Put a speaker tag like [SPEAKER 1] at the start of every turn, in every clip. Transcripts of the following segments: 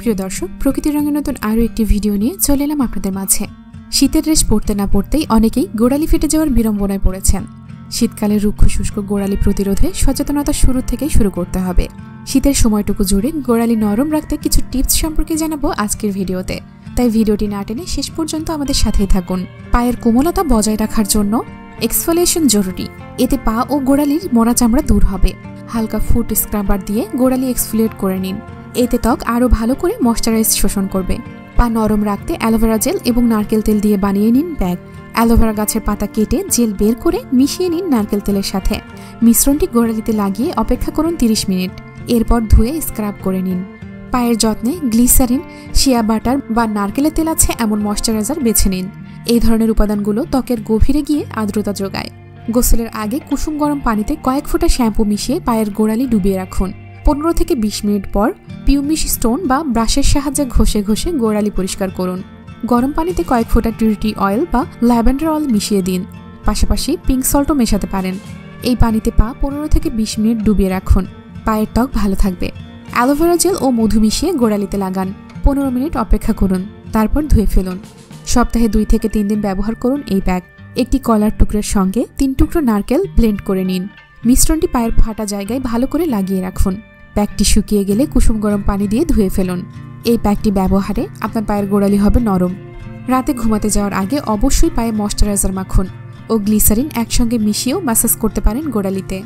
[SPEAKER 1] প্রিয় দর্শক, প্রকৃতির রঙের নতুন আরও একটি ভিডিও নিয়ে চলে এলাম আপনাদের মাঝে। শীতের ড্রেস পরতে না পরতেই অনেকেই গোড়ালি ফেটে যাওয়ার বিড়ম্বনায় পড়েছেন। শীতকালে রুক্ষ শুষ্ক গোড়ালি প্রতিরোধে সচেতনতা শুরু থেকেই শুরু করতে হবে। শীতের সময়টুকু জুড়ে গোড়ালি নরম রাখতে কিছু টিপস সম্পর্কে জানাবো আজকের ভিডিওতে, তাই ভিডিওটি না টেনে শেষ পর্যন্ত আমাদের সাথেই থাকুন। পায়ের কোমলতা বজায় রাখার জন্য এক্সফোলিয়েশন জরুরি, এতে পা ও গোড়ালির মরা চামড়া দূর হবে। হালকা ফুট স্ক্রাবার দিয়ে গোড়ালি এক্সফোলিয়েট করে নিন, এতে ত্বক আরও ভালো করে ময়শ্চারাইজ শোষণ করবে। পা নরম রাখতে অ্যালোভেরা জেল এবং নারকেল তেল দিয়ে বানিয়ে নিন ব্যাগ। অ্যালোভেরা গাছের পাতা কেটে জেল বের করে মিশিয়ে নিন নারকেল তেলের সাথে। মিশ্রণটি গোড়ালিতে লাগিয়ে অপেক্ষা করুন 30 মিনিট, এরপর ধুয়ে স্ক্রাব করে নিন। পায়ের যত্নে গ্লিসারিন, শিয়া বাটার বা নারকেলের তেল আছে এমন ময়শ্চারাইজার বেছে নিন। এই ধরনের উপাদানগুলো ত্বকের গভীরে গিয়ে আর্দ্রতা যোগায়। গোসলের আগে কুসুম গরম পানিতে কয়েক ফোঁটা শ্যাম্পু মিশিয়ে পায়ের গোড়ালি ডুবিয়ে রাখুন। 15 থেকে 20 মিনিট পর পিউমিশ স্টোন বা ব্রাশের সাহায্যে ঘষে ঘষে গোড়ালি পরিষ্কার করুন। গরম পানিতে কয়েক ফোঁটা টিউরিটি অয়েল বা ল্যাভেন্ডার অয়েল মিশিয়ে দিন, পাশাপাশি পিঙ্ক সল্টও মেশাতে পারেন। এই পানিতে পা 15 থেকে 20 মিনিট ডুবিয়ে রাখুন, পায়ের ত্বক ভালো থাকবে। অ্যালোভেরা জেল ও মধু মিশিয়ে গোড়ালিতে লাগান, 15 মিনিট অপেক্ষা করুন, তারপর ধুয়ে ফেলুন। সপ্তাহে 2 থেকে 3 দিন ব্যবহার করুন এই ব্যাগ। একটি কলার টুকরোর সঙ্গে 3 টুকরো নারকেল ব্লেন্ড করে নিন। মিশ্রণটি পায়ের ফাটা জায়গায় ভালো করে লাগিয়ে রাখুন। প্যাকটি শুকিয়ে গেলে কুসুম গরম পানি দিয়ে ধুয়ে ফেলুন। এই প্যাকটি ব্যবহারে আপনার পায়ের গোড়ালি হবে নরম। রাতে ঘুমাতে যাওয়ার আগে অবশ্যই পায়ে ময়শ্চারাইজার মাখুন ও গ্লিসারিন একসঙ্গে মিশিয়েও ম্যাসাজ করতে পারেন গোড়ালিতে।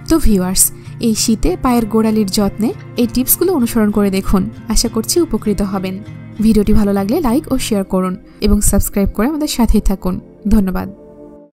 [SPEAKER 1] তো ভিউয়ার্স, এই শীতে পায়ের গোড়ালির যত্নে এই টিপসগুলো অনুসরণ করে দেখুন, আশা করছি উপকৃত হবেন। ভিডিওটি ভালো লাগলে লাইক ও শেয়ার করুন এবং সাবস্ক্রাইব করে আমাদের সাথেই থাকুন। ধন্যবাদ।